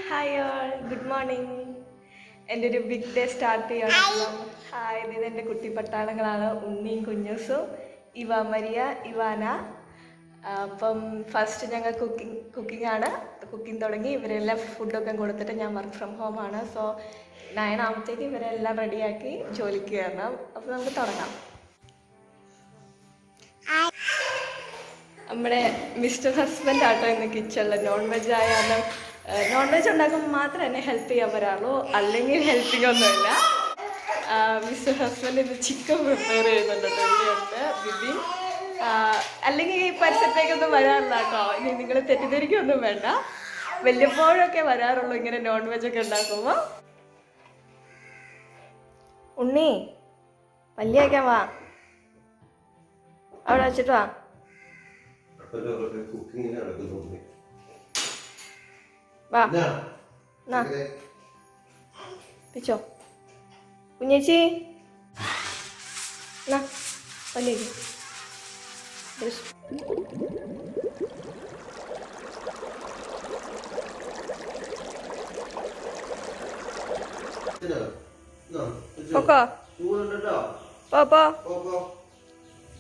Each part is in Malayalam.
Hi all, good morning. എൻ്റെ ഒരു ബിഗ് ഡേ സ്റ്റാർട്ട് ചെയ്യണം. ഹായ്, ഇത് എൻ്റെ കുട്ടി പട്ടാളങ്ങളാണ്, ഉണ്ണിയും കുഞ്ഞൂസും, ഇവ മരിയ, ഇവാന. അപ്പം ഫസ്റ്റ് ഞങ്ങൾ കുക്കിംഗ് ആണ്. കുക്കിംഗ് തുടങ്ങി. ഇവരെല്ലാം ഫുഡൊക്കെ കൊടുത്തിട്ട് ഞാൻ വർക്ക് ഫ്രം ഹോം ആണ്. സോ 9 ആകുമ്പോഴത്തേക്ക് ഇവരെല്ലാം റെഡിയാക്കി ജോലിക്ക് കയറണം. അപ്പോൾ നമുക്ക് തുടങ്ങാം. നമ്മുടെ മിസ്റ്റർ ഹസ്ബൻഡ് ആട്ടോ ഇന്ന് കിച്ചണിൽ. നോൺ വെജ് ആയാലും നോൺ വെജ് ഉണ്ടാക്കുമ്പോൾ മാത്രമേ എന്നെ ഹെൽപ്പ് ചെയ്യാൻ വരാറുള്ളൂ, അല്ലെങ്കിൽ ഹെൽപ്പിംഗ് ഒന്നുമില്ല. മിസ്റ്റർ ഹസ്ബൻഡ് ഇന്ന് ചിക്കൻ പ്രിപ്പയർ ചെയ്യുന്നുണ്ട്. ഇവിടെയുണ്ട് ബിബിൻ. അല്ലെങ്കിൽ ഈ പരിസരത്തേക്കൊന്നും വരാറില്ല കേട്ടോ. ഇനി നിങ്ങൾ തെറ്റിദ്ധരിക്കൊന്നും വേണ്ട. വല്ലപ്പോഴൊക്കെ വരാറുള്ളൂ ഇങ്ങനെ നോൺ വെജ് ഒക്കെ ഉണ്ടാക്കുമ്പോൾ. ഉണ്ണി വലിയൊക്കെ വാ, അവിടെ വെച്ചിട്ട് വാ. വാ പിച്ചോ കുഞ്ഞേച്ചി, വലിയ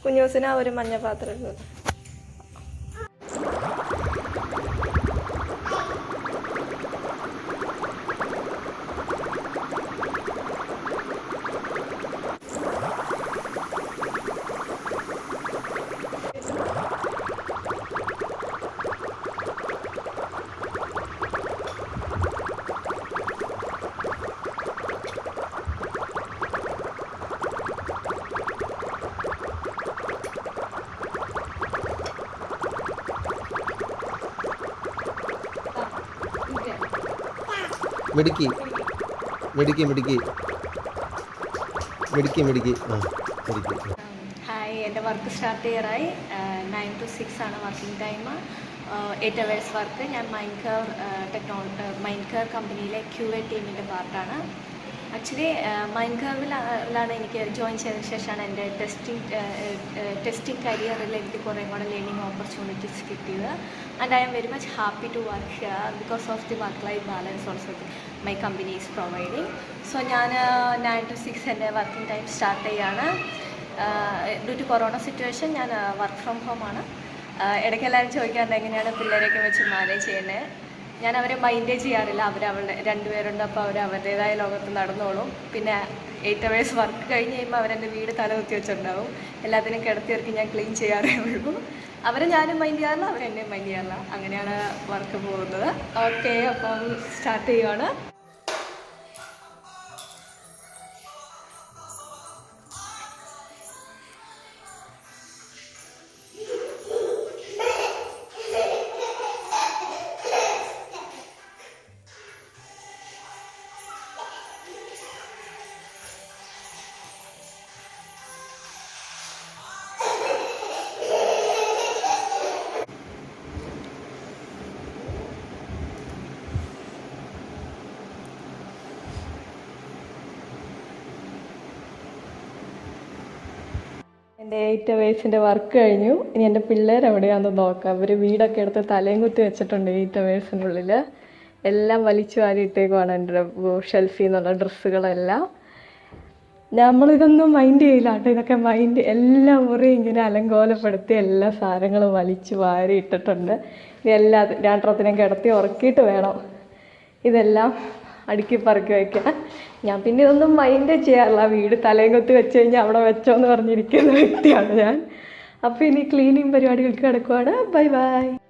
കുഞ്ഞൂസിന് ഒരു മഞ്ഞ പാത്രം ഇടുന്നത്. മിടുക്കി മിടുക്കി മിടുക്കി മിടുക്കി മിടുക്കി മിടുക്കി. ഹായ്, എൻ്റെ വർക്ക് സ്റ്റാർട്ട് ചെയ്യാറായി. 9 to 6 ആണ് വർക്കിംഗ് ടൈം. 8 hours work. ഞാൻ മൈൻഡ് കെയർ കമ്പനിയിലെ QA ടീമിൻ്റെ പാർട്ടാണ്. ആക്ച്വലി മൈൻഡ് കെയറിലാണ് എനിക്ക് ജോയിൻ ചെയ്തതിന് ശേഷമാണ് എൻ്റെ ടെസ്റ്റിംഗ് കരിയറിൽ എനിക്ക് കുറേ കൂടെ ലേണിംഗ് ഓപ്പർച്യൂണിറ്റീസ് കിട്ടിയത്. And I am very much happy to work here because of the work life balance also my company is providing. So ഞാൻ 9 to 6 എൻ്റെ വർക്കിംഗ് ടൈം സ്റ്റാർട്ട് ചെയ്യാണ്. ഡ്യൂ ടു കൊറോണ സിറ്റുവേഷൻ ഞാൻ വർക്ക് ഫ്രം ഹോം ആണ്. ഇടയ്ക്ക് എല്ലാവരും ചോദിക്കാറുണ്ട് എങ്ങനെയാണ് പിള്ളേരെയൊക്കെ വെച്ച് മാനേജ് ചെയ്യുന്നത്. ഞാൻ അവരെ മൈൻഡേ ചെയ്യാറില്ല. അവരുടെ 2 പേരുണ്ട്, അപ്പോൾ അവർ അവരുടേതായ ലോകത്ത് നടന്നോളും. പിന്നെ 8 hours വർക്ക് കഴിഞ്ഞ് കഴിയുമ്പോൾ അവരെൻ്റെ വീട് തലകുത്തി വെച്ചിട്ടുണ്ടാവും. എല്ലാത്തിനും കിടത്തിയിറക്കി ഞാൻ ക്ലീൻ ചെയ്യാറേ ഉള്ളൂ. അവരെ ഞാനും മൈൻഡ് ചെയ്യാറില്ല, അവരെന്നെയും മൈൻഡ് ചെയ്യാറില്ല. അങ്ങനെയാണ് വർക്ക് പോകുന്നത്. ഓക്കെ, അപ്പം സ്റ്റാർട്ട് ചെയ്യുവാണ്. എൻ്റെ 8 hours വർക്ക് കഴിഞ്ഞു. ഇനി എൻ്റെ പിള്ളേർ എവിടെയാണെന്ന് നോക്കാം. അവർ വീടൊക്കെ എടുത്ത് തലയും കുത്തി വെച്ചിട്ടുണ്ട് 8 hours ഉള്ളിൽ. എല്ലാം വലിച്ചു വാരി ഇട്ടേക്കുവാണ് എൻ്റെ ഷെൽഫിൽ നിന്നുള്ള ഡ്രസ്സുകളെല്ലാം. നമ്മളിതൊന്നും മൈൻഡ് ചെയ്യില്ല കേട്ടോ. ഇതൊക്കെ മൈൻഡ് എല്ലാ മുറിയും ഇങ്ങനെ അലങ്കോലപ്പെടുത്തി എല്ലാ സാധനങ്ങളും വലിച്ചു വാരി ഇട്ടിട്ടുണ്ട്. ഇനി എല്ലാ രണ്ടെണ്ണത്തിനും കിടത്തി ഉറക്കിയിട്ട് വേണം ഇതെല്ലാം അടുക്കി പറക്കി വയ്ക്കാൻ. ഞാൻ പിന്നെ ഇതൊന്നും മൈൻഡ് ചെയ്യാറില്ല. വീട് തലയും കൊത്തി വെച്ച് കഴിഞ്ഞാൽ അവിടെ വെച്ചോ എന്ന് പറഞ്ഞിരിക്കുന്ന വ്യക്തിയാണ് ഞാൻ. അപ്പോൾ ഇനി ക്ലീനിങ് പരിപാടികൾക്ക് കിടക്കുവാണ്. Bye bye.